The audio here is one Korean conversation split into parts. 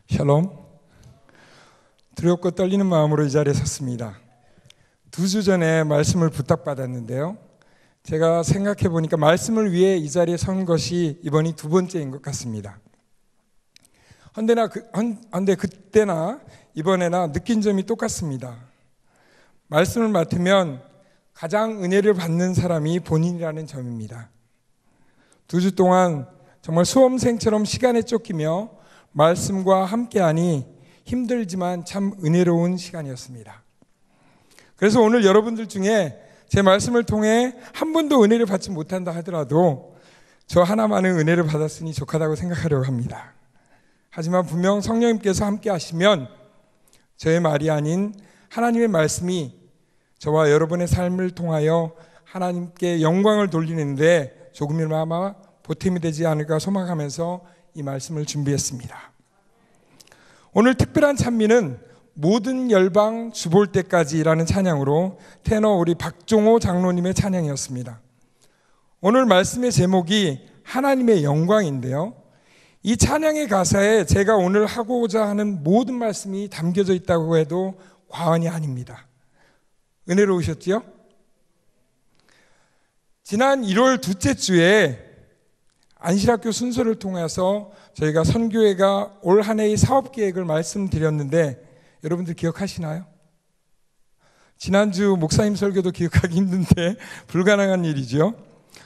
샬롬. 두렵고 떨리는 마음으로 이 자리에 섰습니다. 2주 전에 말씀을 부탁받았는데요, 제가 생각해 보니까 말씀을 위해 이 자리에 선 것이 이번이 2번째인 것 같습니다. 한데 그때나 이번에나 느낀 점이 똑같습니다. 말씀을 맡으면 가장 은혜를 받는 사람이 본인이라는 점입니다. 2주 동안 정말 수험생처럼 시간에 쫓기며 말씀과 함께하니 힘들지만 참 은혜로운 시간이었습니다. 그래서 오늘 여러분들 중에 제 말씀을 통해 한 번도 은혜를 받지 못한다 하더라도 저 하나만은 은혜를 받았으니 족하다고 생각하려고 합니다. 하지만 분명 성령님께서 함께 하시면 저의 말이 아닌 하나님의 말씀이 저와 여러분의 삶을 통하여 하나님께 영광을 돌리는데 조금이나마 보탬이 되지 않을까 소망하면서 이 말씀을 준비했습니다. 오늘 특별한 찬미는 모든 열방 주볼 때까지라는 찬양으로 테너 우리 박종호 장로님의 찬양이었습니다. 오늘 말씀의 제목이 하나님의 영광인데요, 이 찬양의 가사에 제가 오늘 하고자 하는 모든 말씀이 담겨져 있다고 해도 과언이 아닙니다. 은혜로우셨지요? 지난 1월 둘째 주에 안실학교 순서를 통해서 저희가 선교회가 올 한 해의 사업계획을 말씀드렸는데 여러분들 기억하시나요? 지난주 목사님 설교도 기억하기 힘든데 불가능한 일이죠.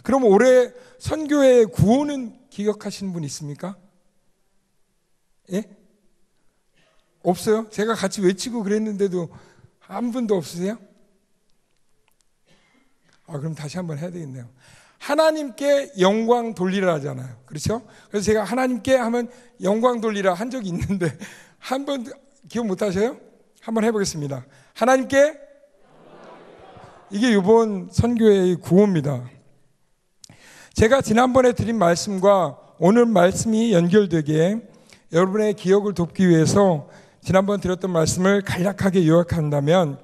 그럼 올해 선교회 구호는 기억하시는 분 있습니까? 예? 없어요? 제가 같이 외치고 그랬는데도 한 분도 없으세요? 그럼 다시 한번 해야 되겠네요. 하나님께 영광 돌리라 하잖아요. 그렇죠? 그래서 제가 하나님께 하면 영광 돌리라 한 적이 있는데 한 번 기억 못 하셔요? 한번 해보겠습니다. 하나님께, 이게 이번 선교회의 구호입니다. 제가 지난번에 드린 말씀과 오늘 말씀이 연결되게 여러분의 기억을 돕기 위해서 지난번 드렸던 말씀을 간략하게 요약한다면,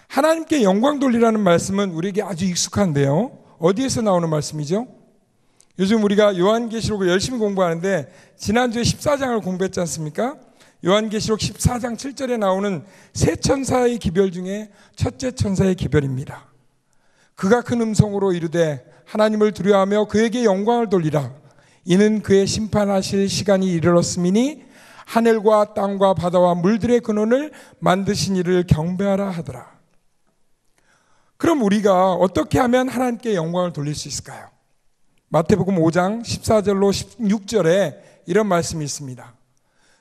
하나님께 영광 돌리라는 말씀은 우리에게 아주 익숙한데요, 어디에서 나오는 말씀이죠? 요즘 우리가 요한계시록을 열심히 공부하는데 지난주에 14장을 공부했지 않습니까? 요한계시록 14장 7절에 나오는 세 천사의 기별 중에 첫째 천사의 기별입니다. 그가 큰 음성으로 이르되 하나님을 두려워하며 그에게 영광을 돌리라. 이는 그의 심판하실 시간이 이르렀음이니 하늘과 땅과 바다와 물들의 근원을 만드신 이를 경배하라 하더라. 그럼 우리가 어떻게 하면 하나님께 영광을 돌릴 수 있을까요? 마태복음 5장 14절로 16절에 이런 말씀이 있습니다.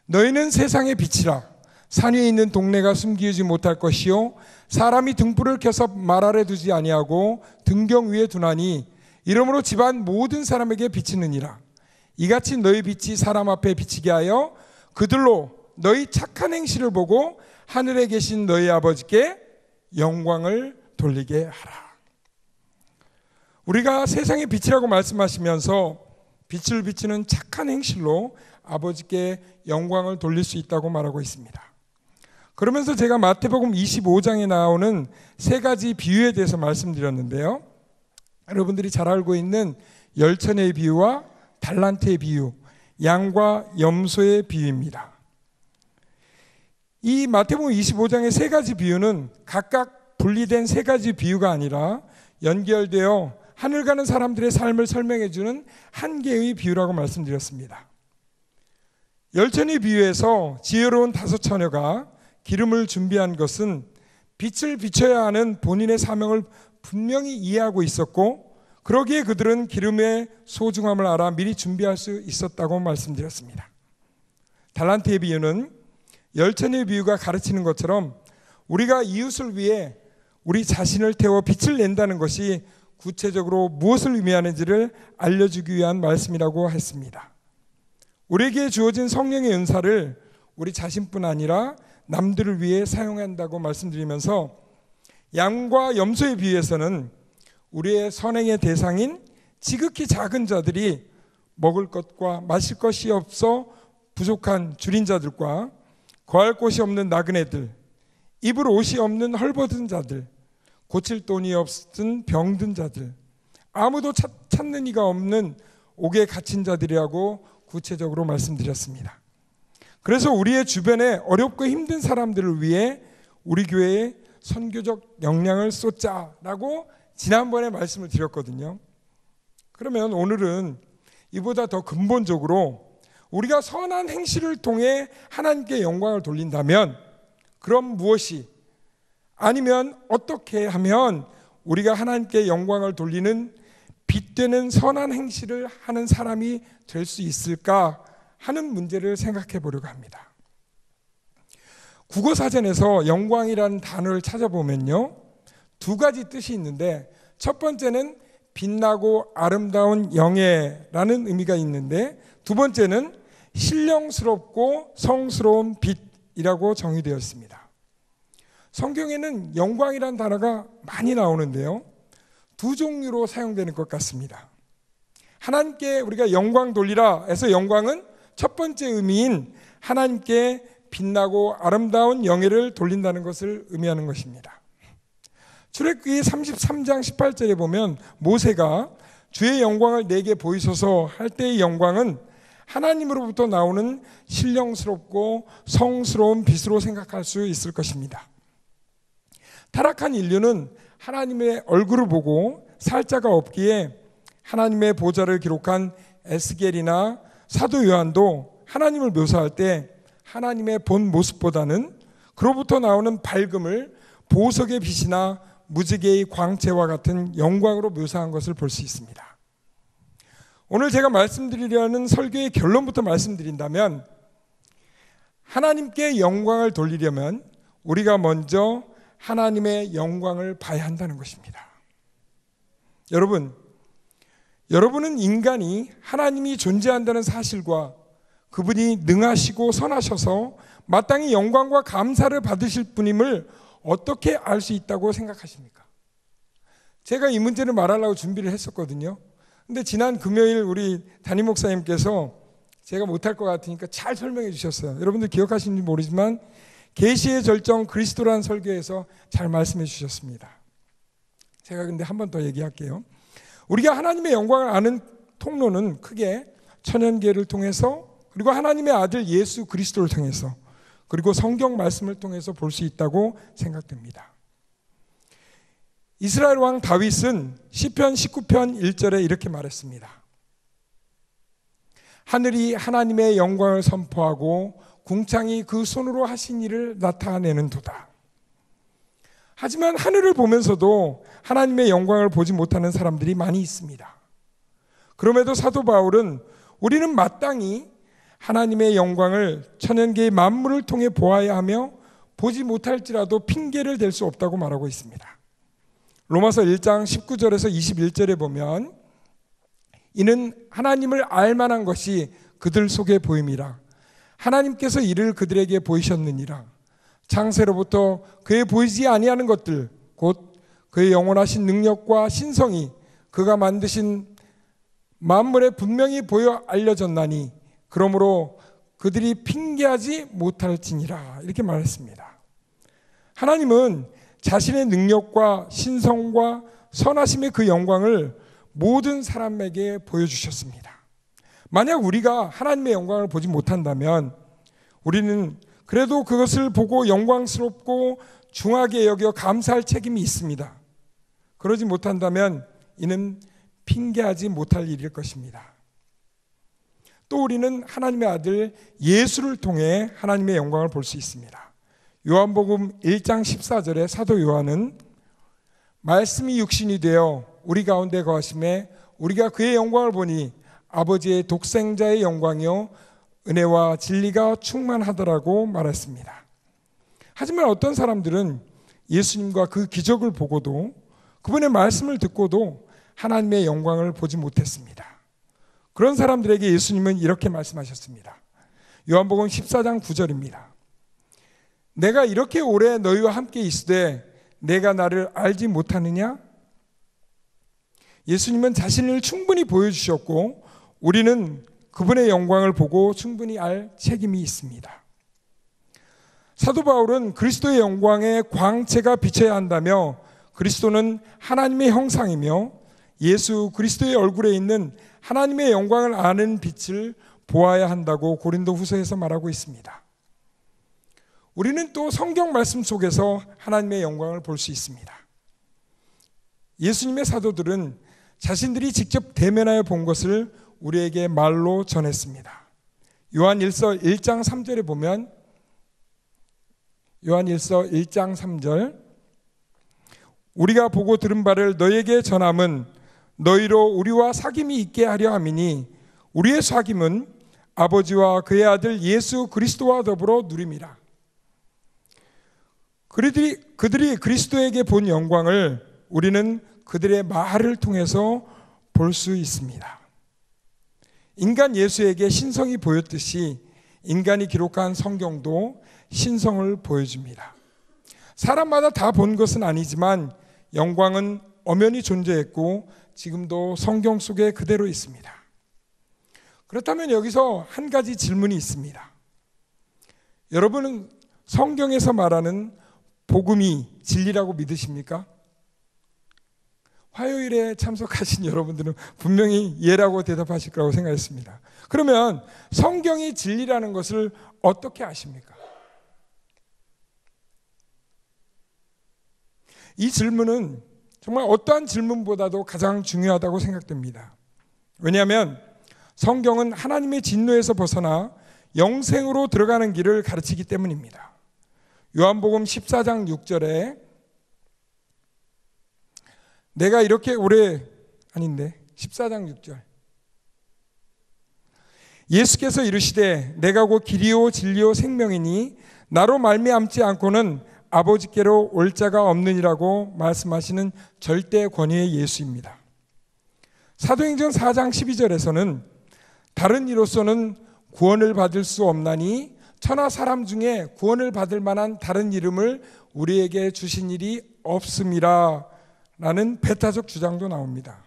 너희는 세상의 빛이라. 산 위에 있는 동네가 숨기지 못할 것이요 사람이 등불을 켜서 말 아래 두지 아니하고 등경 위에 두나니 이러므로 집안 모든 사람에게 비치느니라. 이같이 너희 빛이 사람 앞에 비치게 하여 그들로 너희 착한 행실을 보고 하늘에 계신 너희 아버지께 영광을 돌리게 하라. 우리가 세상의 빛이라고 말씀하시면서 빛을 비치는 착한 행실로 아버지께 영광을 돌릴 수 있다고 말하고 있습니다. 그러면서 제가 마태복음 25장에 나오는 세 가지 비유에 대해서 말씀드렸는데요, 여러분들이 잘 알고 있는 열천의 비유와 달란트의 비유, 양과 염소의 비유입니다. 이 마태복음 25장의 세 가지 비유는 각각 분리된 세 가지 비유가 아니라 연결되어 하늘 가는 사람들의 삶을 설명해 주는 한 개의 비유라고 말씀드렸습니다. 열천의 비유에서 지혜로운 5처녀가 기름을 준비한 것은 빛을 비춰야 하는 본인의 사명을 분명히 이해하고 있었고, 그러기에 그들은 기름의 소중함을 알아 미리 준비할 수 있었다고 말씀드렸습니다. 달란트의 비유는 열천의 비유가 가르치는 것처럼 우리가 이웃을 위해 우리 자신을 태워 빛을 낸다는 것이 구체적으로 무엇을 의미하는지를 알려주기 위한 말씀이라고 했습니다. 우리에게 주어진 성령의 은사를 우리 자신뿐 아니라 남들을 위해 사용한다고 말씀드리면서, 양과 염소의 비유에서는 우리의 선행의 대상인 지극히 작은 자들이 먹을 것과 마실 것이 없어 부족한 줄인 자들과 거할 곳이 없는 나그네들, 입을 옷이 없는 헐벗은 자들, 고칠 돈이 없은 병든 자들, 아무도 찾는 이가 없는 옥에 갇힌 자들이라고 구체적으로 말씀드렸습니다. 그래서 우리의 주변에 어렵고 힘든 사람들을 위해 우리 교회에 선교적 역량을 쏟자라고 지난번에 말씀을 드렸거든요. 그러면 오늘은 이보다 더 근본적으로 우리가 선한 행실을 통해 하나님께 영광을 돌린다면 그럼 무엇이, 아니면 어떻게 하면 우리가 하나님께 영광을 돌리는 빛되는 선한 행실을 하는 사람이 될 수 있을까 하는 문제를 생각해 보려고 합니다. 국어사전에서 영광이라는 단어를 찾아보면요, 두 가지 뜻이 있는데, 첫 번째는 빛나고 아름다운 영예라는 의미가 있는데, 두 번째는 신령스럽고 성스러운 빛이라고 정의되어 있습니다. 성경에는 영광이라는 단어가 많이 나오는데요, 두 종류로 사용되는 것 같습니다. 하나님께 우리가 영광 돌리라 해서 영광은 첫 번째 의미인 하나님께 빛나고 아름다운 영예를 돌린다는 것을 의미하는 것입니다. 출애굽기 33장 18절에 보면 모세가 주의 영광을 내게 보이소서 할 때의 영광은 하나님으로부터 나오는 신령스럽고 성스러운 빛으로 생각할 수 있을 것입니다. 타락한 인류는 하나님의 얼굴을 보고 살 자가 없기에 하나님의 보좌를 기록한 에스겔이나 사도 요한도 하나님을 묘사할 때 하나님의 본 모습보다는 그로부터 나오는 밝음을 보석의 빛이나 무지개의 광채와 같은 영광으로 묘사한 것을 볼 수 있습니다. 오늘 제가 말씀드리려는 설교의 결론부터 말씀드린다면, 하나님께 영광을 돌리려면 우리가 먼저 하나님의 영광을 봐야 한다는 것입니다. 여러분은 인간이 하나님이 존재한다는 사실과 그분이 능하시고 선하셔서 마땅히 영광과 감사를 받으실 분임을 어떻게 알 수 있다고 생각하십니까? 제가 이 문제를 말하려고 준비를 했었거든요. 근데 지난 금요일 우리 담임 목사님께서 제가 못할 것 같으니까 잘 설명해 주셨어요. 여러분들 기억하시는지 모르지만 계시의 절정 그리스도라는 설교에서 잘 말씀해 주셨습니다. 제가 근데 한 번 더 얘기할게요. 우리가 하나님의 영광을 아는 통로는 크게 천연계를 통해서, 그리고 하나님의 아들 예수 그리스도를 통해서, 그리고 성경 말씀을 통해서 볼 수 있다고 생각됩니다. 이스라엘 왕 다윗은 시편 19편 1절에 이렇게 말했습니다. 하늘이 하나님의 영광을 선포하고 궁창이 그 손으로 하신 일을 나타내는도다. 하지만 하늘을 보면서도 하나님의 영광을 보지 못하는 사람들이 많이 있습니다. 그럼에도 사도 바울은 우리는 마땅히 하나님의 영광을 천연계의 만물을 통해 보아야 하며 보지 못할지라도 핑계를 댈 수 없다고 말하고 있습니다. 로마서 1장 19절에서 21절에 보면 이는 하나님을 알만한 것이 그들 속에 보임이라. 하나님께서 이를 그들에게 보이셨느니라. 창세로부터 그의 보이지 아니하는 것들 곧 그의 영원하신 능력과 신성이 그가 만드신 만물에 분명히 보여 알려졌나니 그러므로 그들이 핑계하지 못할지니라. 이렇게 말했습니다. 하나님은 자신의 능력과 신성과 선하심의 그 영광을 모든 사람에게 보여주셨습니다. 만약 우리가 하나님의 영광을 보지 못한다면 우리는 그래도 그것을 보고 영광스럽고 중하게 여겨 감사할 책임이 있습니다. 그러지 못한다면 이는 핑계하지 못할 일일 것입니다. 또 우리는 하나님의 아들 예수를 통해 하나님의 영광을 볼 수 있습니다. 요한복음 1장 14절에 사도 요한은 말씀이 육신이 되어 우리 가운데 거하심에 우리가 그의 영광을 보니 아버지의 독생자의 영광이요 은혜와 진리가 충만하더라고 말했습니다. 하지만 어떤 사람들은 예수님과 그 기적을 보고도 그분의 말씀을 듣고도 하나님의 영광을 보지 못했습니다. 그런 사람들에게 예수님은 이렇게 말씀하셨습니다. 요한복음 14장 9절입니다. 내가 이렇게 오래 너희와 함께 있으되 내가 나를 알지 못하느냐? 예수님은 자신을 충분히 보여주셨고 우리는 그분의 영광을 보고 충분히 알 책임이 있습니다. 사도 바울은 그리스도의 영광에 광채가 비쳐야 한다며 그리스도는 하나님의 형상이며 예수 그리스도의 얼굴에 있는 하나님의 영광을 아는 빛을 보아야 한다고 고린도후서에서 말하고 있습니다. 우리는 또 성경 말씀 속에서 하나님의 영광을 볼 수 있습니다. 예수님의 사도들은 자신들이 직접 대면하여 본 것을 우리에게 말로 전했습니다. 요한일서 1장 3절에 보면, 요한일서 1장 3절, 우리가 보고 들은 바를 너희에게 전함은 너희로 우리와 사귐이 있게 하려 함이니 우리의 사귐은 아버지와 그의 아들 예수 그리스도와 더불어 누림이라. 그들이 그리스도에게 본 영광을 우리는 그들의 말을 통해서 볼 수 있습니다. 인간 예수에게 신성이 보였듯이 인간이 기록한 성경도 신성을 보여줍니다. 사람마다 다 본 것은 아니지만 영광은 엄연히 존재했고 지금도 성경 속에 그대로 있습니다. 그렇다면 여기서 한 가지 질문이 있습니다. 여러분은 성경에서 말하는 복음이 진리라고 믿으십니까? 화요일에 참석하신 여러분들은 분명히 예라고 대답하실 거라고 생각했습니다. 그러면 성경이 진리라는 것을 어떻게 아십니까? 이 질문은 정말 어떠한 질문보다도 가장 중요하다고 생각됩니다. 왜냐하면 성경은 하나님의 진노에서 벗어나 영생으로 들어가는 길을 가르치기 때문입니다. 요한복음 14장 6절에 내가 이렇게 오래 14장 6절 예수께서 이르시되 내가 곧 길이요 진리요 생명이니 나로 말미암지 않고는 아버지께로 올 자가 없느니라고 말씀하시는 절대 권위의 예수입니다. 사도행전 4장 12절에서는 다른 이로서는 구원을 받을 수 없나니 천하 사람 중에 구원을 받을 만한 다른 이름을 우리에게 주신 일이 없음이라 라는 배타적 주장도 나옵니다.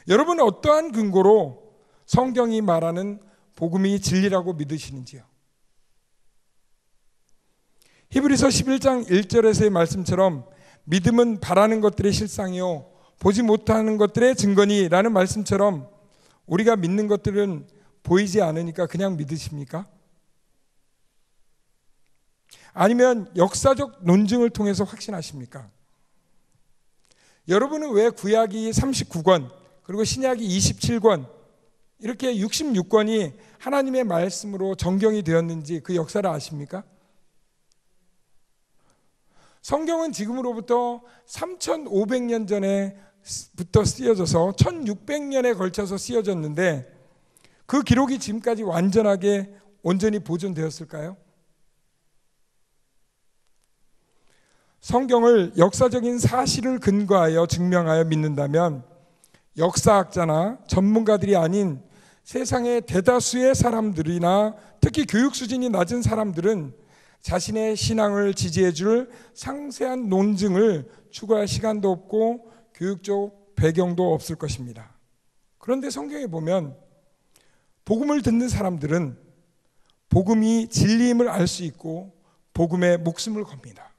여러분은 어떠한 근거로 성경이 말하는 복음이 진리라고 믿으시는지요? 히브리서 11장 1절에서의 말씀처럼 믿음은 바라는 것들의 실상이요 보지 못하는 것들의 증거니 라는 말씀처럼 우리가 믿는 것들은 보이지 않으니까 그냥 믿으십니까? 아니면 역사적 논증을 통해서 확신하십니까? 여러분은 왜 구약이 39권 그리고 신약이 27권 이렇게 66권이 하나님의 말씀으로 정경이 되었는지 그 역사를 아십니까? 성경은 지금으로부터 3,500년 전에부터 쓰여져서 1,600년에 걸쳐서 쓰여졌는데 그 기록이 지금까지 완전하게 온전히 보존되었을까요? 성경을 역사적인 사실을 근거하여 증명하여 믿는다면 역사학자나 전문가들이 아닌 세상의 대다수의 사람들이나 특히 교육 수준이 낮은 사람들은 자신의 신앙을 지지해 줄 상세한 논증을 추구할 시간도 없고 교육적 배경도 없을 것입니다. 그런데 성경에 보면 복음을 듣는 사람들은 복음이 진리임을 알 수 있고 복음에 목숨을 겁니다.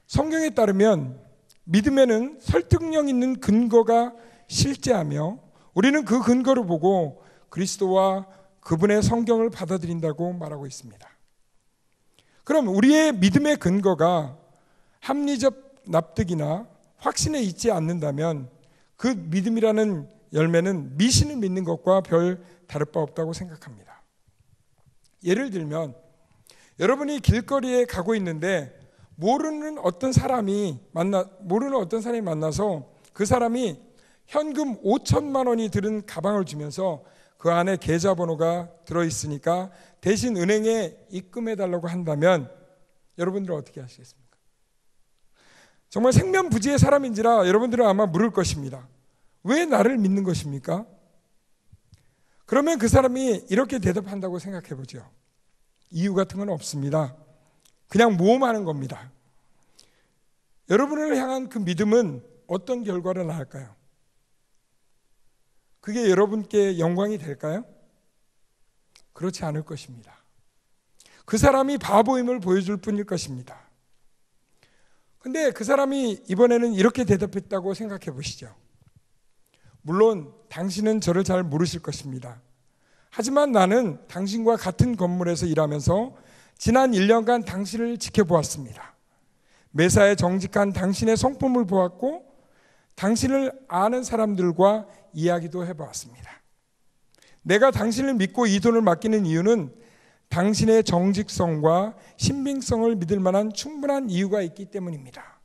성경에 따르면 믿음에는 설득력 있는 근거가 실제하며 우리는 그 근거를 보고 그리스도와 그분의 성경을 받아들인다고 말하고 있습니다. 그럼 우리의 믿음의 근거가 합리적 납득이나 확신에 있지 않는다면 그 믿음이라는 열매는 미신을 믿는 것과 별 다를 바 없다고 생각합니다. 예를 들면 여러분이 길거리에 가고 있는데 모르는 어떤 사람이 만나서 그 사람이 현금 5천만 원이 들은 가방을 주면서 그 안에 계좌번호가 들어있으니까 대신 은행에 입금해달라고 한다면 여러분들은 어떻게 하시겠습니까? 정말 생면부지의 사람인지라 여러분들은 아마 물을 것입니다. 왜 나를 믿는 것입니까? 그러면 그 사람이 이렇게 대답한다고 생각해 보죠. 이유 같은 건 없습니다. 그냥 모험하는 겁니다. 여러분을 향한 그 믿음은 어떤 결과를 낳을까요? 그게 여러분께 영광이 될까요? 그렇지 않을 것입니다. 그 사람이 바보임을 보여줄 뿐일 것입니다. 근데 그 사람이 이번에는 이렇게 대답했다고 생각해 보시죠. 물론 당신은 저를 잘 모르실 것입니다. 하지만 나는 당신과 같은 건물에서 일하면서 지난 1년간 당신을 지켜보았습니다. 매사에 정직한 당신의 성품을 보았고 당신을 아는 사람들과 이야기도 해보았습니다. 내가 당신을 믿고 이 돈을 맡기는 이유는 당신의 정직성과 신빙성을 믿을 만한 충분한 이유가 있기 때문입니다.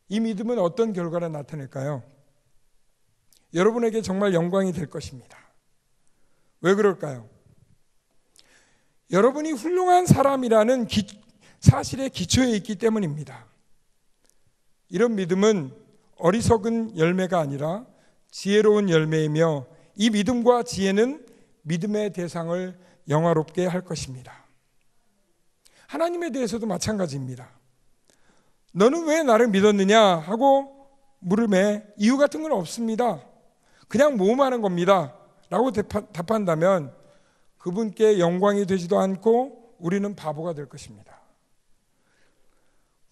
이 믿음은 어떤 결과를 나타낼까요? 여러분에게 정말 영광이 될 것입니다. 왜 그럴까요? 여러분이 훌륭한 사람이라는 사실의 기초에 있기 때문입니다. 이런 믿음은 어리석은 열매가 아니라 지혜로운 열매이며 이 믿음과 지혜는 믿음의 대상을 영화롭게 할 것입니다. 하나님에 대해서도 마찬가지입니다. 너는 왜 나를 믿었느냐 하고 물음에 이유 같은 건 없습니다. 그냥 모험하는 겁니다 라고 답한다면 그분께 영광이 되지도 않고 우리는 바보가 될 것입니다.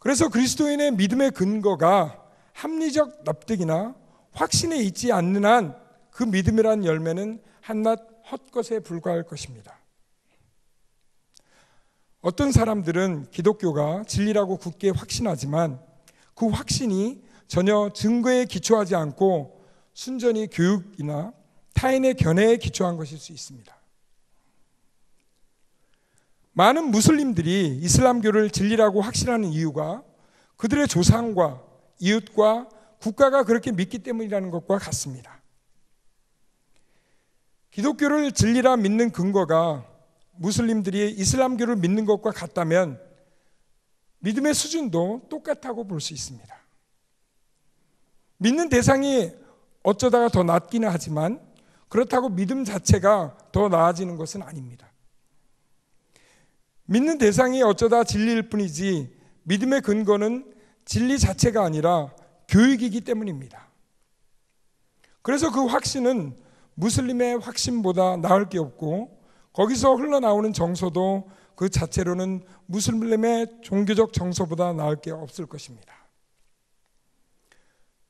그래서 그리스도인의 믿음의 근거가 합리적 납득이나 확신에 있지 않는 한 그 믿음이란 열매는 한낱 헛것에 불과할 것입니다. 어떤 사람들은 기독교가 진리라고 굳게 확신하지만 그 확신이 전혀 증거에 기초하지 않고 순전히 교육이나 타인의 견해에 기초한 것일 수 있습니다. 많은 무슬림들이 이슬람교를 진리라고 확신하는 이유가 그들의 조상과 이웃과 국가가 그렇게 믿기 때문이라는 것과 같습니다. 기독교를 진리라 믿는 근거가 무슬림들이 이슬람교를 믿는 것과 같다면 믿음의 수준도 똑같다고 볼 수 있습니다. 믿는 대상이 어쩌다가 더 낮기는 하지만 그렇다고 믿음 자체가 더 나아지는 것은 아닙니다. 믿는 대상이 어쩌다 진리일 뿐이지 믿음의 근거는 진리 자체가 아니라 교육이기 때문입니다. 그래서 그 확신은 무슬림의 확신보다 나을 게 없고 거기서 흘러나오는 정서도 그 자체로는 무슬림의 종교적 정서보다 나을 게 없을 것입니다.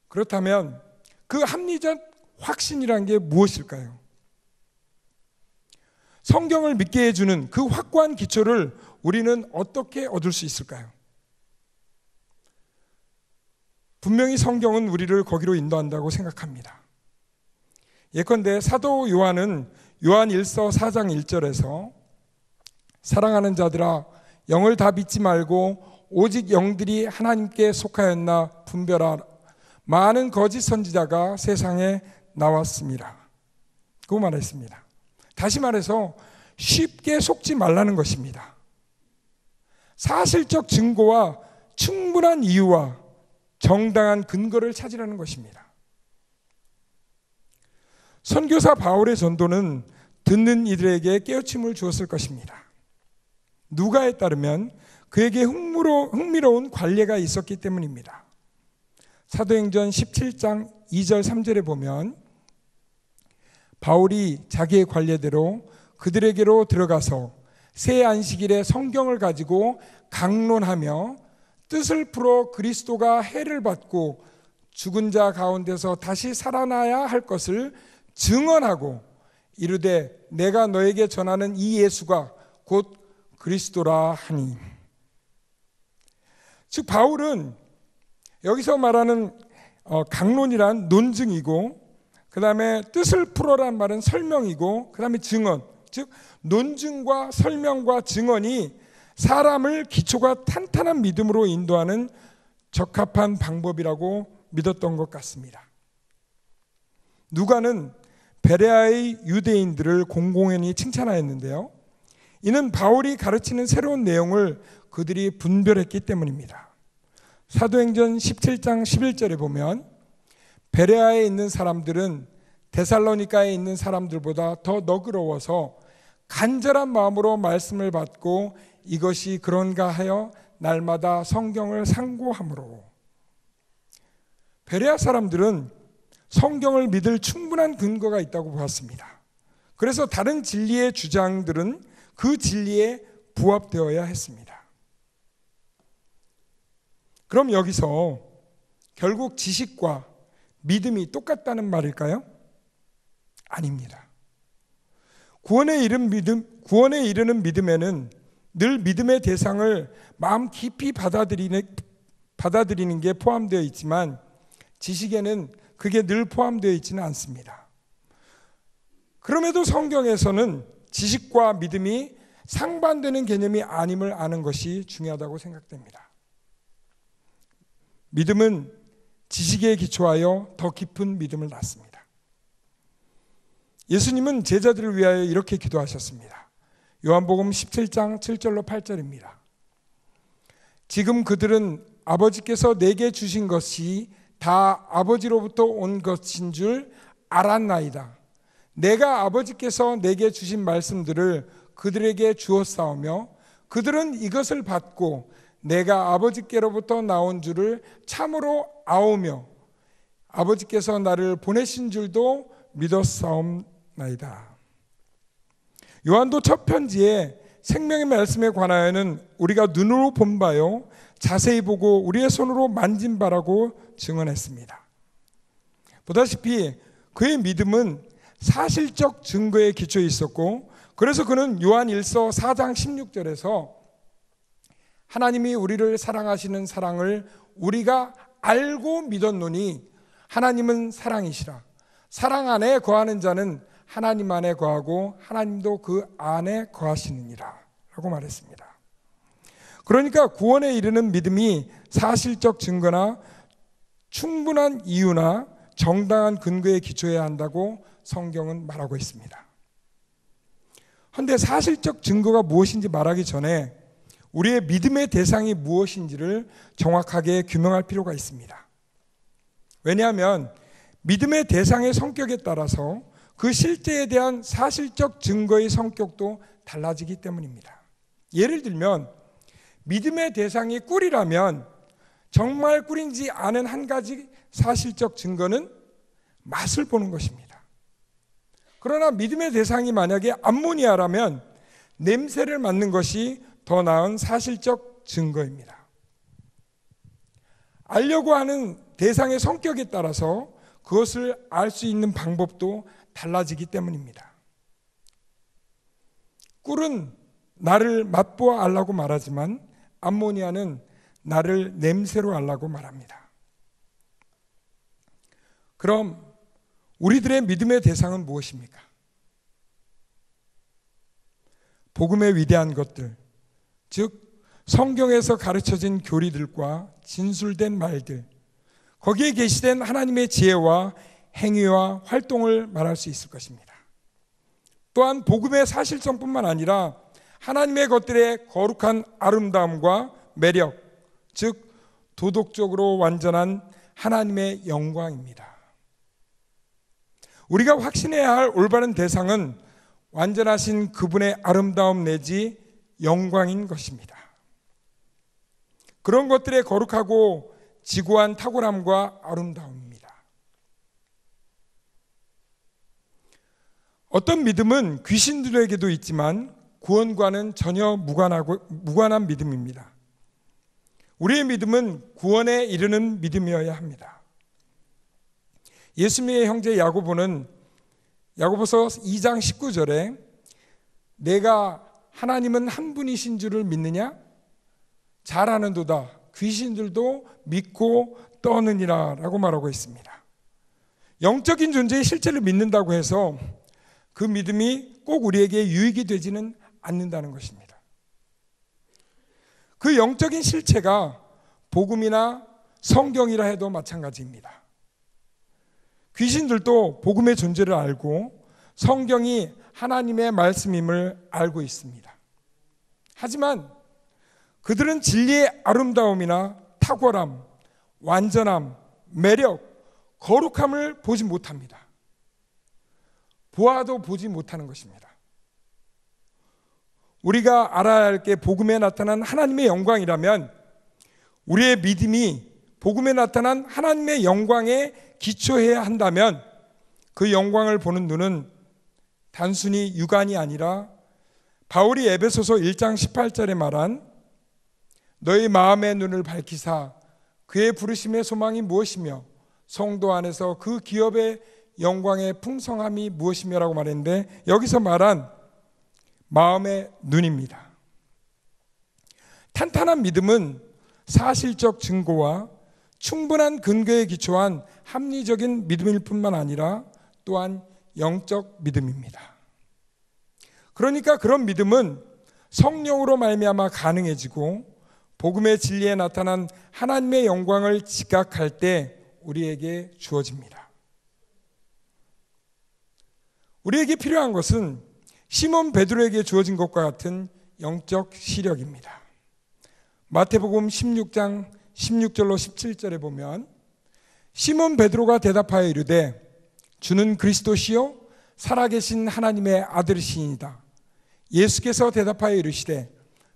그렇다면 그 합리적 확신이란 게 무엇일까요? 성경을 믿게 해주는 그 확고한 기초를 우리는 어떻게 얻을 수 있을까요? 분명히 성경은 우리를 거기로 인도한다고 생각합니다. 예컨대 사도 요한은 요한 1서 4장 1절에서 사랑하는 자들아 영을 다 믿지 말고 오직 영들이 하나님께 속하였나 분별하라. 많은 거짓 선지자가 세상에 나왔습니다. 그 말했습니다. 다시 말해서 쉽게 속지 말라는 것입니다. 사실적 증거와 충분한 이유와 정당한 근거를 찾으라는 것입니다. 선교사 바울의 전도는 듣는 이들에게 깨우침을 주었을 것입니다. 누가에 따르면 그에게 흥미로운 관례가 있었기 때문입니다. 사도행전 17장 2절 3절에 보면 바울이 자기의 관례대로 그들에게로 들어가서 새 안식일에 성경을 가지고 강론하며 뜻을 풀어 그리스도가 해를 받고 죽은 자 가운데서 다시 살아나야 할 것을 증언하고 이르되 내가 너에게 전하는 이 예수가 곧 그리스도라 하니. 즉 바울은 여기서 말하는 강론이란 논증이고 그 다음에 뜻을 풀어란 말은 설명이고 그 다음에 증언, 즉 논증과 설명과 증언이 사람을 기초가 탄탄한 믿음으로 인도하는 적합한 방법이라고 믿었던 것 같습니다. 누가는 베레아의 유대인들을 공공연히 칭찬하였는데요. 이는 바울이 가르치는 새로운 내용을 그들이 분별했기 때문입니다. 사도행전 17장 11절에 보면 베레아에 있는 사람들은 데살로니가에 있는 사람들보다 더 너그러워서 간절한 마음으로 말씀을 받고 이것이 그런가 하여 날마다 성경을 상고함으로. 베레아 사람들은 성경을 믿을 충분한 근거가 있다고 보았습니다. 그래서 다른 진리의 주장들은 그 진리에 부합되어야 했습니다. 그럼 여기서 결국 지식과 믿음이 똑같다는 말일까요? 아닙니다. 구원에 이르는 믿음에는 늘 믿음의 대상을 마음 깊이 받아들이는 게 포함되어 있지만 지식에는 그게 늘 포함되어 있지는 않습니다. 그럼에도 성경에서는 지식과 믿음이 상반되는 개념이 아님을 아는 것이 중요하다고 생각됩니다. 믿음은 지식에 기초하여 더 깊은 믿음을 낳습니다. 예수님은 제자들을 위하여 이렇게 기도하셨습니다. 요한복음 17장 7절로 8절입니다. 지금 그들은 아버지께서 내게 주신 것이 다 아버지로부터 온 것인 줄 알았나이다. 내가 아버지께서 내게 주신 말씀들을 그들에게 주었사오며 그들은 이것을 받고 내가 아버지께로부터 나온 줄을 참으로 아오며 아버지께서 나를 보내신 줄도 믿었사옵나이다. 요한도 첫 편지에 생명의 말씀에 관하여는 우리가 눈으로 본 바요 자세히 보고 우리의 손으로 만진 바라고 증언했습니다. 보다시피 그의 믿음은 사실적 증거에 기초해 있었고, 그래서 그는 요한 1서 4장 16절에서 하나님이 우리를 사랑하시는 사랑을 우리가 알고 믿었노니 하나님은 사랑이시라. 사랑 안에 거하는 자는 하나님 안에 거하고 하나님도 그 안에 거하시느니라 라고 말했습니다. 그러니까 구원에 이르는 믿음이 사실적 증거나 충분한 이유나 정당한 근거에 기초해야 한다고 성경은 말하고 있습니다. 그런데 사실적 증거가 무엇인지 말하기 전에 우리의 믿음의 대상이 무엇인지를 정확하게 규명할 필요가 있습니다. 왜냐하면 믿음의 대상의 성격에 따라서 그 실제에 대한 사실적 증거의 성격도 달라지기 때문입니다. 예를 들면 믿음의 대상이 꿀이라면 정말 꿀인지 아는 한 가지 사실적 증거는 맛을 보는 것입니다. 그러나 믿음의 대상이 만약에 암모니아라면 냄새를 맡는 것이 더 나은 사실적 증거입니다. 알려고 하는 대상의 성격에 따라서 그것을 알 수 있는 방법도 달라지기 때문입니다. 꿀은 나를 맛보아 알라고 말하지만 암모니아는 나를 냄새로 알라고 말합니다. 그럼 우리들의 믿음의 대상은 무엇입니까? 복음의 위대한 것들, 즉 성경에서 가르쳐진 교리들과 진술된 말들, 거기에 계시된 하나님의 지혜와 행위와 활동을 말할 수 있을 것입니다. 또한 복음의 사실성뿐만 아니라 하나님의 것들의 거룩한 아름다움과 매력, 즉 도덕적으로 완전한 하나님의 영광입니다. 우리가 확신해야 할 올바른 대상은 완전하신 그분의 아름다움 내지 영광인 것입니다. 그런 것들의 거룩하고 지고한 탁월함과 아름다움입니다. 어떤 믿음은 귀신들에게도 있지만 구원과는 전혀 무관한 믿음입니다. 우리의 믿음은 구원에 이르는 믿음이어야 합니다. 예수님의 형제 야고보는 야고보서 2장 19절에 내가 하나님은 한 분이신 줄을 믿느냐? 잘 아는도다. 귀신들도 믿고 떠느니라 라고 말하고 있습니다. 영적인 존재의 실체를 믿는다고 해서 그 믿음이 꼭 우리에게 유익이 되지는 않는다는 것입니다. 그 영적인 실체가 복음이나 성경이라 해도 마찬가지입니다. 귀신들도 복음의 존재를 알고 성경이 하나님의 말씀임을 알고 있습니다. 하지만 그들은 진리의 아름다움이나 탁월함, 완전함, 매력, 거룩함을 보지 못합니다. 보아도 보지 못하는 것입니다. 우리가 알아야 할 게 복음에 나타난 하나님의 영광이라면 우리의 믿음이 복음에 나타난 하나님의 영광에 기초해야 한다면 그 영광을 보는 눈은 단순히 육안이 아니라 바울이 에베소서 1장 18절에 말한 너희 마음의 눈을 밝히사 그의 부르심의 소망이 무엇이며 성도 안에서 그 기업의 영광의 풍성함이 무엇이며라고 말했는데, 여기서 말한 마음의 눈입니다. 탄탄한 믿음은 사실적 증거와 충분한 근거에 기초한 합리적인 믿음일 뿐만 아니라 또한 영적 믿음입니다. 그러니까 그런 믿음은 성령으로 말미암아 가능해지고 복음의 진리에 나타난 하나님의 영광을 지각할 때 우리에게 주어집니다. 우리에게 필요한 것은 시몬 베드로에게 주어진 것과 같은 영적 시력입니다. 마태복음 16장 16절로 17절에 보면 시몬 베드로가 대답하여 이르되 주는 그리스도시요 살아계신 하나님의 아들이시니이다. 예수께서 대답하여 이르시되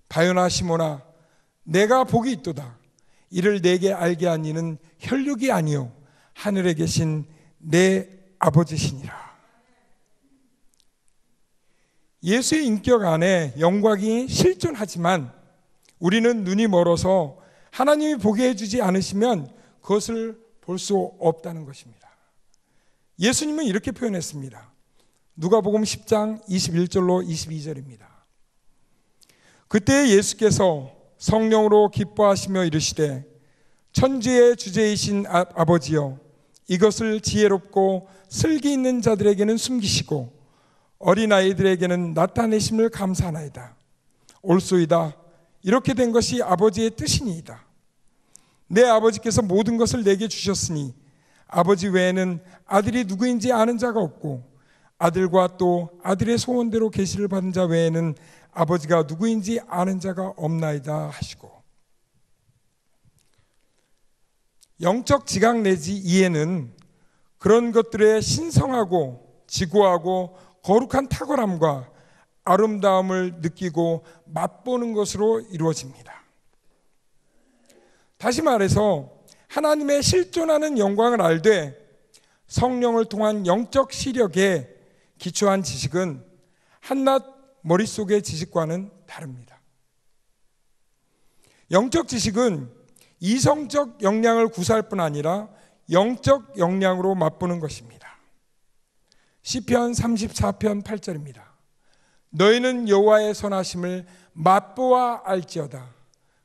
바요나 시몬아 내가 복이 있도다. 이를 내게 알게 한 이는 혈육이 아니요 하늘에 계신 내 아버지시니라. 예수의 인격 안에 영광이 실존하지만 우리는 눈이 멀어서 하나님이 보게 해주지 않으시면 그것을 볼 수 없다는 것입니다. 예수님은 이렇게 표현했습니다. 누가복음 10장 21절로 22절입니다. 그때 예수께서 성령으로 기뻐하시며 이르시되 천지의 주제이신 아버지여 이것을 지혜롭고 슬기 있는 자들에게는 숨기시고 어린아이들에게는 나타내심을 감사하나이다. 옳소이다. 이렇게 된 것이 아버지의 뜻이니이다. 내 아버지께서 모든 것을 내게 주셨으니 아버지 외에는 아들이 누구인지 아는 자가 없고 아들과 또 아들의 소원대로 계시를 받은 자 외에는 아버지가 누구인지 아는 자가 없나이다 하시고, 영적 지각 내지 이해는 그런 것들의 신성하고 지고하고 거룩한 탁월함과 아름다움을 느끼고 맛보는 것으로 이루어집니다. 다시 말해서 하나님의 실존하는 영광을 알되 성령을 통한 영적 시력에 기초한 지식은 한낱 머릿속의 지식과는 다릅니다. 영적 지식은 이성적 역량을 구사할 뿐 아니라 영적 역량으로 맛보는 것입니다. 시편 34편 8절입니다. 너희는 여호와의 선하심을 맛보아 알지어다.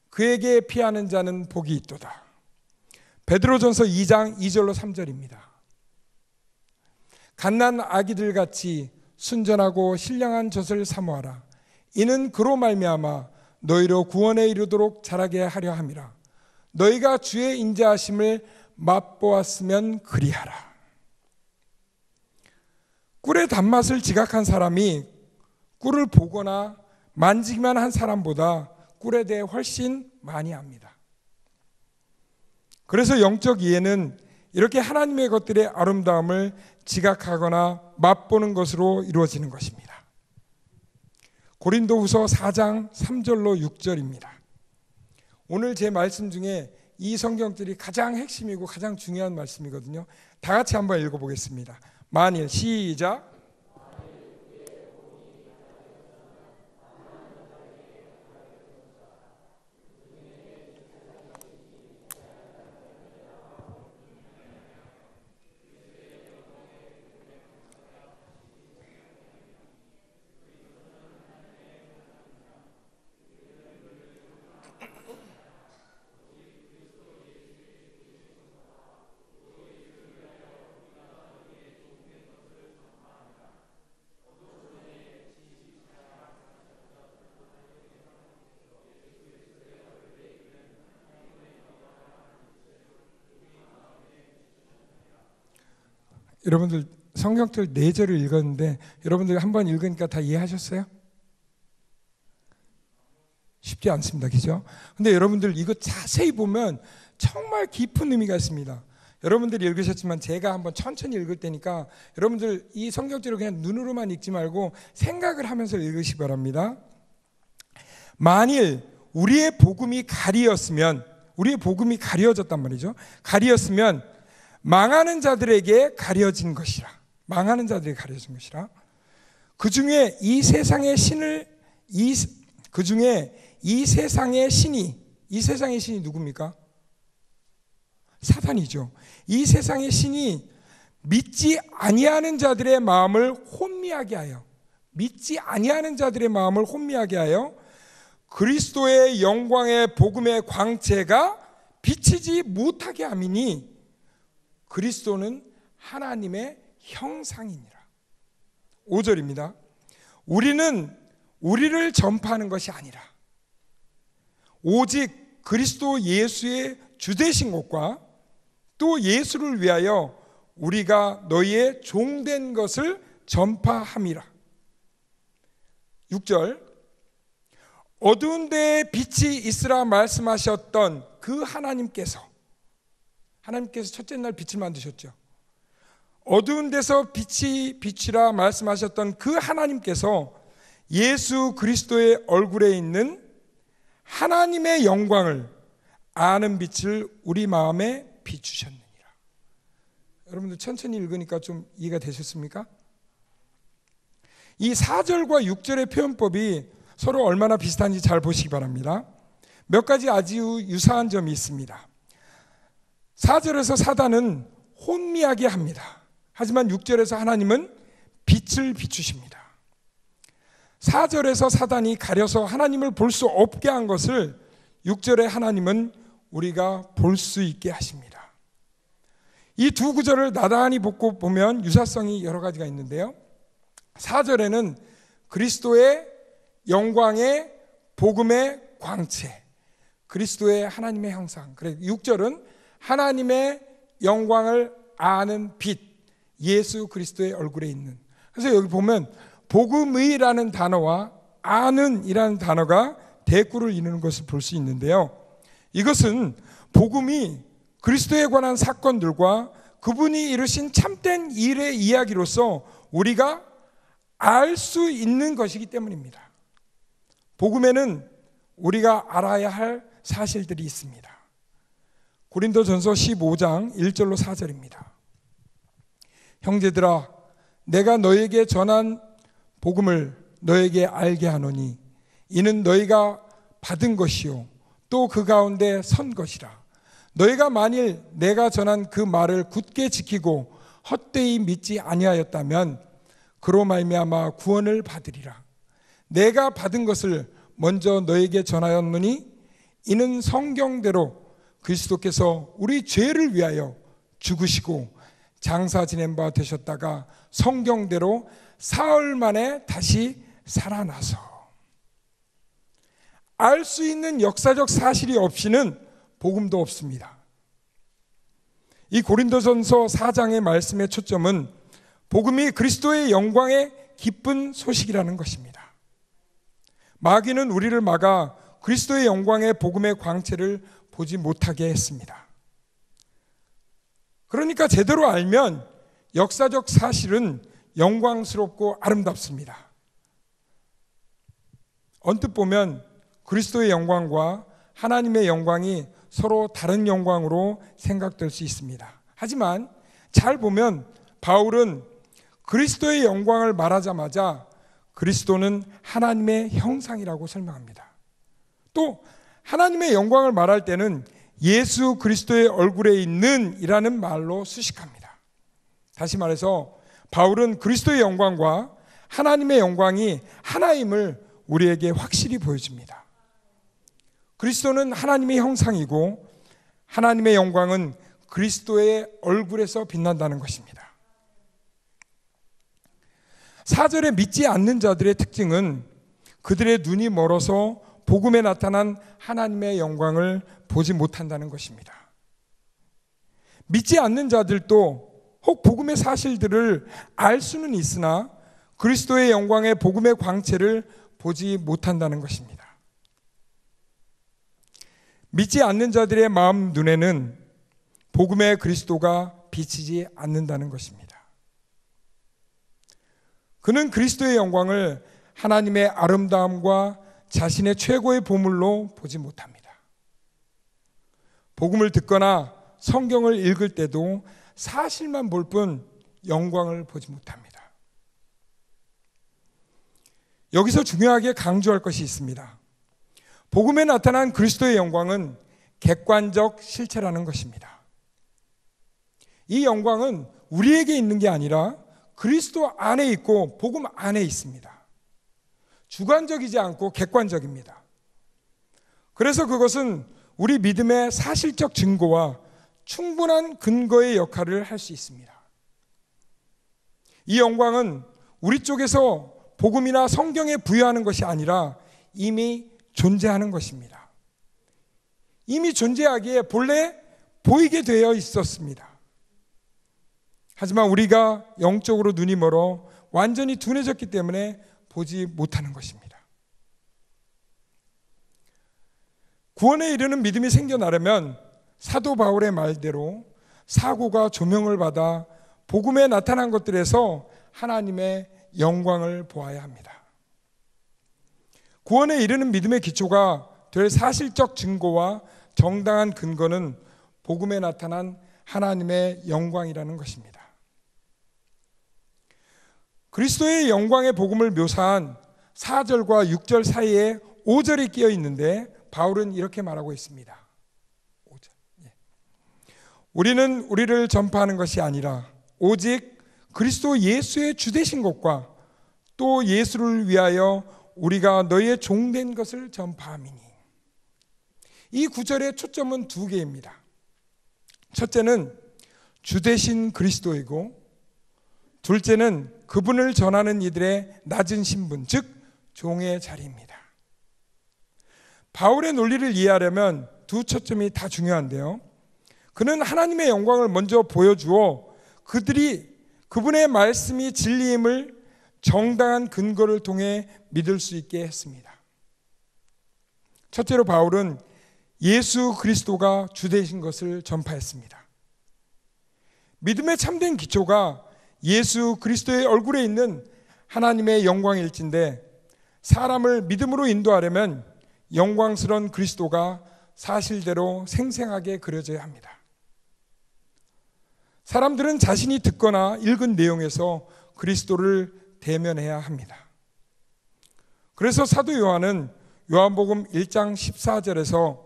그에게 피하는 자는 복이 있도다. 베드로전서 2장 2절로 3절입니다. 갓난 아기들 같이 순전하고 신령한 젖을 사모하라. 이는 그로 말미암아 너희로 구원에 이르도록 자라게 하려 함이라. 너희가 주의 인자하심을 맛보았으면 그리하라. 꿀의 단맛을 지각한 사람이 꿀을 보거나 만지기만 한 사람보다 꿀에 대해 훨씬 많이 압니다. 그래서 영적 이해는 이렇게 하나님의 것들의 아름다움을 지각하거나 맛보는 것으로 이루어지는 것입니다. 고린도후서 4장 3절로 6절입니다. 오늘 제 말씀 중에 이 성경들이 가장 핵심이고 가장 중요한 말씀이거든요. 다 같이 한번 읽어보겠습니다. 만일 시작. 여러분들 성경들 4절을 읽었는데 여러분들 한번 읽으니까 다 이해하셨어요? 쉽지 않습니다. 그죠? 근데 여러분들 이거 자세히 보면 정말 깊은 의미가 있습니다. 여러분들이 읽으셨지만 제가 한번 천천히 읽을 테니까 여러분들 이 성경들을 그냥 눈으로만 읽지 말고 생각을 하면서 읽으시기 바랍니다. 만일 우리의 복음이 가리였으면, 우리의 복음이 가려졌단 말이죠. 가리었으면 망하는 자들에게 가려진 것이라. 망하는 자들에게 가려진 것이라. 그 중에 이 세상의 신이, 이 세상의 신이 누굽니까? 사탄이죠. 이 세상의 신이 믿지 아니하는 자들의 마음을 혼미하게 하여, 믿지 아니하는 자들의 마음을 혼미하게 하여 그리스도의 영광의 복음의 광채가 비치지 못하게 함이니 그리스도는 하나님의 형상이니라. 5절입니다. 우리는 우리를 전파하는 것이 아니라 오직 그리스도 예수의 주되신 것과 또 예수를 위하여 우리가 너희의 종된 것을 전파함이라. 6절, 어두운 데에 빛이 있으라 말씀하셨던 그 하나님께서 첫째 날 빛을 만드셨죠. 어두운 데서 빛이 비치라 말씀하셨던 그 하나님께서 예수 그리스도의 얼굴에 있는 하나님의 영광을 아는 빛을 우리 마음에 비추셨느니라. 여러분들 천천히 읽으니까 좀 이해가 되셨습니까? 이 4절과 6절의 표현법이 서로 얼마나 비슷한지 잘 보시기 바랍니다. 몇 가지 아주 유사한 점이 있습니다. 4절에서 사단은 혼미하게 합니다. 하지만 6절에서 하나님은 빛을 비추십니다. 4절에서 사단이 가려서 하나님을 볼 수 없게 한 것을 6절에 하나님은 우리가 볼 수 있게 하십니다. 이 두 구절을 나란히 보고 보면 유사성이 여러 가지가 있는데요. 4절에는 그리스도의 영광의 복음의 광채, 그리스도의 하나님의 형상, 그리고 6절은 하나님의 영광을 아는 빛, 예수 그리스도의 얼굴에 있는. 그래서 여기 보면 복음의라는 단어와 아는이라는 단어가 대꾸를 이루는 것을 볼 수 있는데요. 이것은 복음이 그리스도에 관한 사건들과 그분이 이루신 참된 일의 이야기로서 우리가 알 수 있는 것이기 때문입니다. 복음에는 우리가 알아야 할 사실들이 있습니다. 고린도전서 15장 1절로 4절입니다. 형제들아, 내가 너에게 전한 복음을 너에게 알게 하노니 이는 너희가 받은 것이요 또 그 가운데 선 것이라. 너희가 만일 내가 전한 그 말을 굳게 지키고 헛되이 믿지 아니하였다면 그로 말미암아 구원을 받으리라. 내가 받은 것을 먼저 너에게 전하였노니 이는 성경대로 그리스도께서 우리 죄를 위하여 죽으시고 장사 지낸 바 되셨다가 성경대로 사흘 만에 다시 살아나서. 알 수 있는 역사적 사실이 없이는 복음도 없습니다. 이 고린도전서 4장의 말씀의 초점은 복음이 그리스도의 영광의 기쁜 소식이라는 것입니다. 마귀는 우리를 막아 그리스도의 영광의 복음의 광채를 보지 못하게 했습니다. 그러니까 제대로 알면 역사적 사실은 영광스럽고 아름답습니다. 언뜻 보면 그리스도의 영광과 하나님의 영광이 서로 다른 영광으로 생각될 수 있습니다. 하지만 잘 보면 바울은 그리스도의 영광을 말하자마자 그리스도는 하나님의 형상이라고 설명합니다. 또 하나님의 영광을 말할 때는 예수 그리스도의 얼굴에 있는 이라는 말로 수식합니다. 다시 말해서 바울은 그리스도의 영광과 하나님의 영광이 하나임을 우리에게 확실히 보여줍니다. 그리스도는 하나님의 형상이고 하나님의 영광은 그리스도의 얼굴에서 빛난다는 것입니다. 4절에 믿지 않는 자들의 특징은 그들의 눈이 멀어서 복음에 나타난 하나님의 영광을 보지 못한다는 것입니다. 믿지 않는 자들도 혹 복음의 사실들을 알 수는 있으나 그리스도의 영광의 복음의 광채를 보지 못한다는 것입니다. 믿지 않는 자들의 마음 눈에는 복음의 그리스도가 비치지 않는다는 것입니다. 그는 그리스도의 영광을 하나님의 아름다움과 자신의 최고의 보물로 보지 못합니다. 복음을 듣거나 성경을 읽을 때도 사실만 볼 뿐 영광을 보지 못합니다. 여기서 중요하게 강조할 것이 있습니다. 복음에 나타난 그리스도의 영광은 객관적 실체라는 것입니다. 이 영광은 우리에게 있는 게 아니라 그리스도 안에 있고 복음 안에 있습니다. 주관적이지 않고 객관적입니다. 그래서 그것은 우리 믿음의 사실적 증거와 충분한 근거의 역할을 할 수 있습니다. 이 영광은 우리 쪽에서 복음이나 성경에 부여하는 것이 아니라 이미 존재하는 것입니다. 이미 존재하기에 본래 보이게 되어 있었습니다. 하지만 우리가 영적으로 눈이 멀어 완전히 둔해졌기 때문에 보지 못하는 것입니다. 구원에 이르는 믿음이 생겨나려면 사도 바울의 말대로 사고가 조명을 받아 복음에 나타난 것들에서 하나님의 영광을 보아야 합니다. 구원에 이르는 믿음의 기초가 될 사실적 증거와 정당한 근거는 복음에 나타난 하나님의 영광이라는 것입니다. 그리스도의 영광의 복음을 묘사한 4절과 6절 사이에 5절이 끼어 있는데 바울은 이렇게 말하고 있습니다. 5절. 우리는 우리를 전파하는 것이 아니라 오직 그리스도 예수의 주되신 것과 또 예수를 위하여 우리가 너희의 종된 것을 전파함이니. 이 구절의 초점은 두 개입니다. 첫째는 주되신 그리스도이고 둘째는 그분을 전하는 이들의 낮은 신분, 즉 종의 자리입니다. 바울의 논리를 이해하려면 두 초점이 다 중요한데요. 그는 하나님의 영광을 먼저 보여주어 그분의 말씀이 진리임을 정당한 근거를 통해 믿을 수 있게 했습니다. 첫째로 바울은 예수 그리스도가 주되신 것을 전파했습니다. 믿음의 참된 기초가 예수 그리스도의 얼굴에 있는 하나님의 영광일진데 사람을 믿음으로 인도하려면 영광스러운 그리스도가 사실대로 생생하게 그려져야 합니다. 사람들은 자신이 듣거나 읽은 내용에서 그리스도를 대면해야 합니다. 그래서 사도 요한은 요한복음 1장 14절에서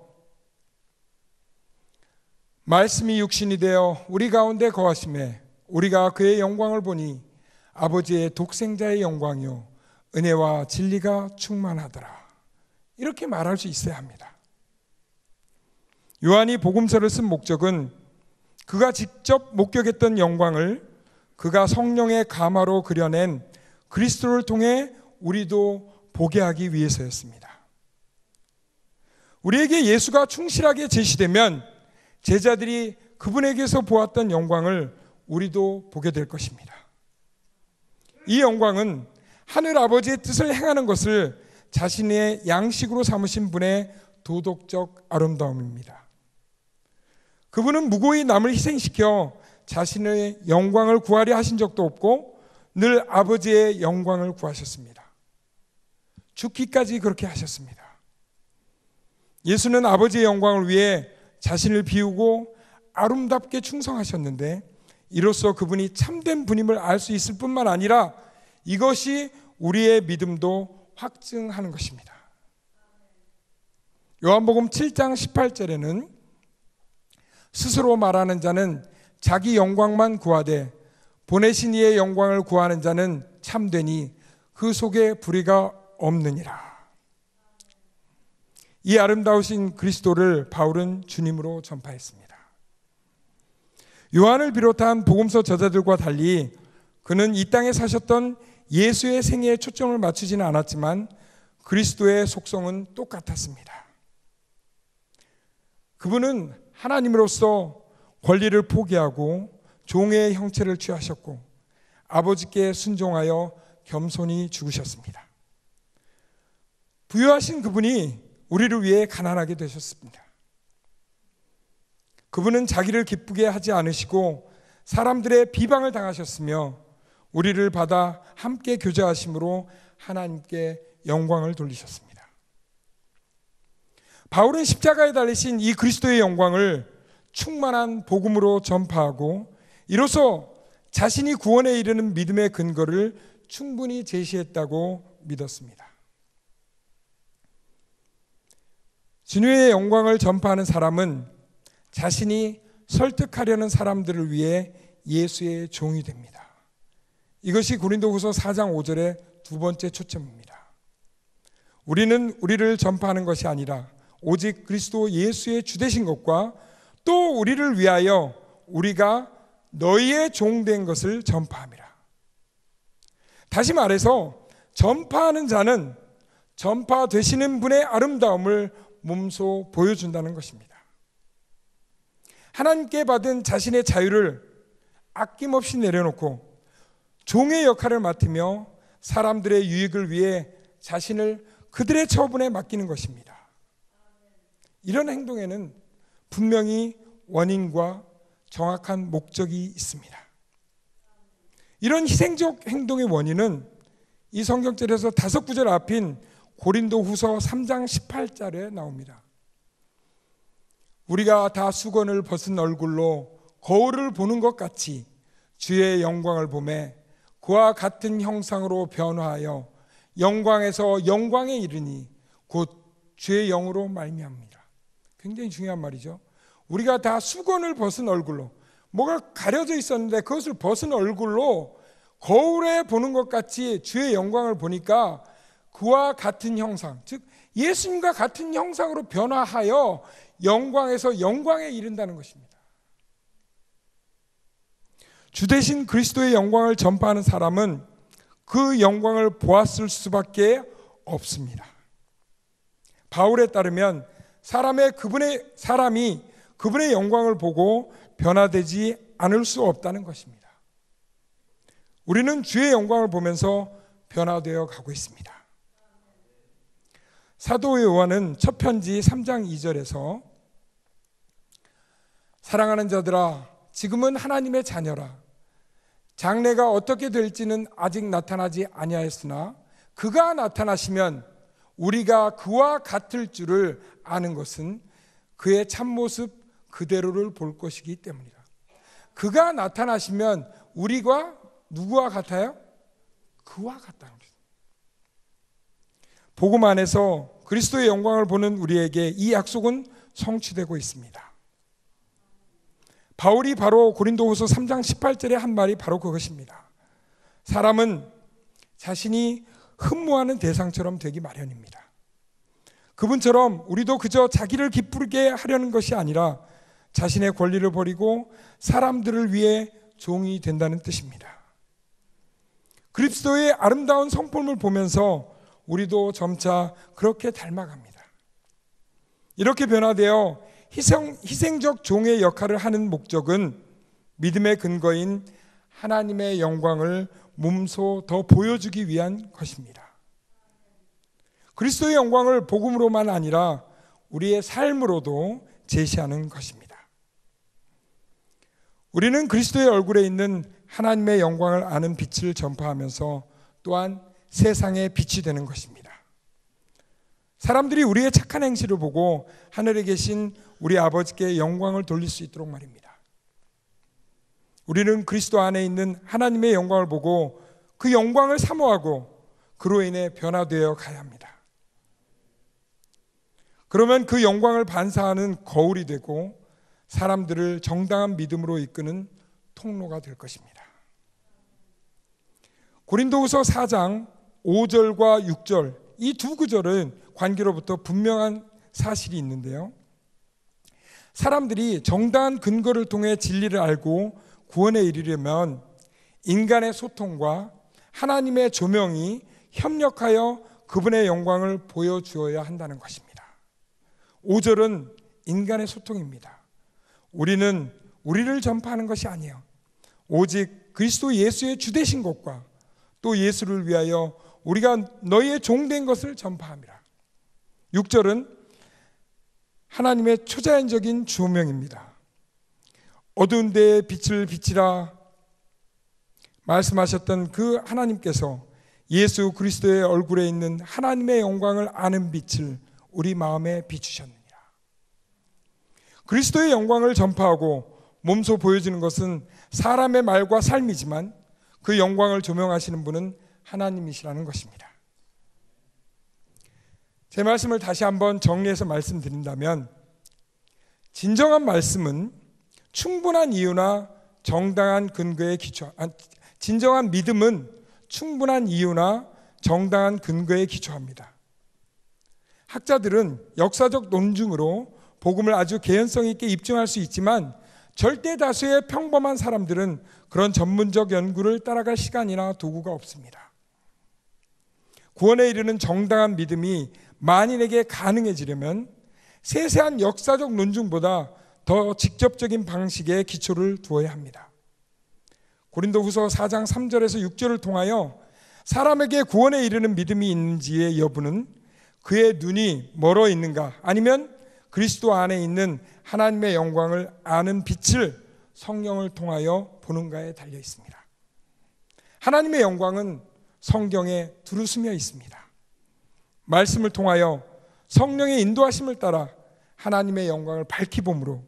말씀이 육신이 되어 우리 가운데 거하심에 우리가 그의 영광을 보니 아버지의 독생자의 영광이요 은혜와 진리가 충만하더라. 이렇게 말할 수 있어야 합니다. 요한이 복음서를 쓴 목적은 그가 직접 목격했던 영광을 그가 성령의 감화로 그려낸 그리스도를 통해 우리도 보게 하기 위해서였습니다. 우리에게 예수가 충실하게 제시되면 제자들이 그분에게서 보았던 영광을 우리도 보게 될 것입니다. 이 영광은 하늘 아버지의 뜻을 행하는 것을 자신의 양식으로 삼으신 분의 도덕적 아름다움입니다. 그분은 무고히 남을 희생시켜 자신의 영광을 구하려 하신 적도 없고 늘 아버지의 영광을 구하셨습니다. 죽기까지 그렇게 하셨습니다. 예수는 아버지의 영광을 위해 자신을 비우고 아름답게 충성하셨는데 이로써 그분이 참된 분임을 알 수 있을 뿐만 아니라 이것이 우리의 믿음도 확증하는 것입니다. 요한복음 7장 18절에는 스스로 말하는 자는 자기 영광만 구하되 보내신 이의 영광을 구하는 자는 참되니 그 속에 불의가 없느니라. 이 아름다우신 그리스도를 바울은 주님으로 전파했습니다. 요한을 비롯한 복음서 저자들과 달리 그는 이 땅에 사셨던 예수의 생애에 초점을 맞추지는 않았지만 그리스도의 속성은 똑같았습니다. 그분은 하나님으로서 권리를 포기하고 종의 형체를 취하셨고 아버지께 순종하여 겸손히 죽으셨습니다. 부유하신 그분이 우리를 위해 가난하게 되셨습니다. 그분은 자기를 기쁘게 하지 않으시고 사람들의 비방을 당하셨으며 우리를 받아 함께 교제하심으로 하나님께 영광을 돌리셨습니다. 바울은 십자가에 달리신 이 그리스도의 영광을 충만한 복음으로 전파하고 이로써 자신이 구원에 이르는 믿음의 근거를 충분히 제시했다고 믿었습니다. 주님의 영광을 전파하는 사람은 자신이 설득하려는 사람들을 위해 예수의 종이 됩니다. 이것이 고린도후서 4장 5절의 두 번째 초점입니다. 우리는 우리를 전파하는 것이 아니라 오직 그리스도 예수의 주되신 것과 또 우리를 위하여 우리가 너희의 종된 것을 전파함이라. 다시 말해서 전파하는 자는 전파되시는 분의 아름다움을 몸소 보여준다는 것입니다. 하나님께 받은 자신의 자유를 아낌없이 내려놓고 종의 역할을 맡으며 사람들의 유익을 위해 자신을 그들의 처분에 맡기는 것입니다. 이런 행동에는 분명히 원인과 정확한 목적이 있습니다. 이런 희생적 행동의 원인은 이 성경절에서 5구절 앞인 고린도후서 3장 18절에 나옵니다. 우리가 다 수건을 벗은 얼굴로 거울을 보는 것 같이 주의 영광을 보매 그와 같은 형상으로 변화하여 영광에서 영광에 이르니 곧 주의 영으로 말미암니라. 굉장히 중요한 말이죠. 우리가 다 수건을 벗은 얼굴로, 뭐가 가려져 있었는데 그것을 벗은 얼굴로 거울에 보는 것 같이 주의 영광을 보니까 그와 같은 형상, 즉 예수님과 같은 형상으로 변화하여 영광에서 영광에 이른다는 것입니다. 주 대신 그리스도의 영광을 전파하는 사람은 그 영광을 보았을 수밖에 없습니다. 바울에 따르면 사람이 그분의 영광을 보고 변화되지 않을 수 없다는 것입니다. 우리는 주의 영광을 보면서 변화되어 가고 있습니다. 사도 요한은 첫 편지 3장 2절에서 사랑하는 자들아 지금은 하나님의 자녀라. 장래가 어떻게 될지는 아직 나타나지 아니하였으나 그가 나타나시면 우리가 그와 같을 줄을 아는 것은 그의 참모습 그대로를 볼 것이기 때문이다. 그가 나타나시면 우리가 누구와 같아요? 그와 같다는 거죠. 복음 안에서 그리스도의 영광을 보는 우리에게 이 약속은 성취되고 있습니다. 바울이 바로 고린도후서 3장 18절에 한 말이 바로 그것입니다. 사람은 자신이 흠모하는 대상처럼 되기 마련입니다. 그분처럼 우리도 그저 자기를 기쁘게 하려는 것이 아니라 자신의 권리를 버리고 사람들을 위해 종이 된다는 뜻입니다. 그리스도의 아름다운 성품을 보면서 우리도 점차 그렇게 닮아갑니다. 이렇게 변화되어 희생적 종의 역할을 하는 목적은 믿음의 근거인 하나님의 영광을 몸소 더 보여주기 위한 것입니다. 그리스도의 영광을 복음으로만 아니라 우리의 삶으로도 제시하는 것입니다. 우리는 그리스도의 얼굴에 있는 하나님의 영광을 아는 빛을 전파하면서 또한 세상의 빛이 되는 것입니다. 사람들이 우리의 착한 행실을 보고 하늘에 계신 우리 아버지께 영광을 돌릴 수 있도록 말입니다. 우리는 그리스도 안에 있는 하나님의 영광을 보고 그 영광을 사모하고 그로 인해 변화되어 가야 합니다. 그러면 그 영광을 반사하는 거울이 되고 사람들을 정당한 믿음으로 이끄는 통로가 될 것입니다. 고린도후서 4장 5절과 6절 이 두 구절은 관계로부터 분명한 사실이 있는데요. 사람들이 정당한 근거를 통해 진리를 알고 구원에 이르려면 인간의 소통과 하나님의 조명이 협력하여 그분의 영광을 보여주어야 한다는 것입니다. 5절은 인간의 소통입니다. 우리는 우리를 전파하는 것이 아니에요. 오직 그리스도 예수의 주되신 것과 또 예수를 위하여 우리가 너희의 종된 것을 전파함이라. 6절은 하나님의 초자연적인 조명입니다. 어두운 데에 빛을 비치라 말씀하셨던 그 하나님께서 예수 그리스도의 얼굴에 있는 하나님의 영광을 아는 빛을 우리 마음에 비추셨느니라. 그리스도의 영광을 전파하고 몸소 보여주는 것은 사람의 말과 삶이지만 그 영광을 조명하시는 분은 하나님이시라는 것입니다. 제 말씀을 다시 한번 정리해서 말씀드린다면 진정한 말씀은 충분한 이유나 정당한 근거에 진정한 믿음은 충분한 이유나 정당한 근거에 기초합니다. 학자들은 역사적 논증으로 복음을 아주 개연성 있게 입증할 수 있지만 절대 다수의 평범한 사람들은 그런 전문적 연구를 따라갈 시간이나 도구가 없습니다. 구원에 이르는 정당한 믿음이 만인에게 가능해지려면 세세한 역사적 논증보다 더 직접적인 방식의 기초를 두어야 합니다. 고린도후서 4장 3절에서 6절을 통하여 사람에게 구원에 이르는 믿음이 있는지의 여부는 그의 눈이 멀어 있는가, 아니면 그리스도 안에 있는 하나님의 영광을 아는 빛을 성령을 통하여 보는가에 달려 있습니다. 하나님의 영광은 성경에 두루 스며 있습니다. 말씀을 통하여 성령의 인도하심을 따라 하나님의 영광을 밝히 봄으로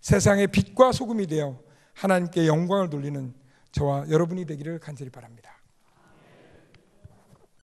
세상의 빛과 소금이 되어 하나님께 영광을 돌리는 저와 여러분이 되기를 간절히 바랍니다.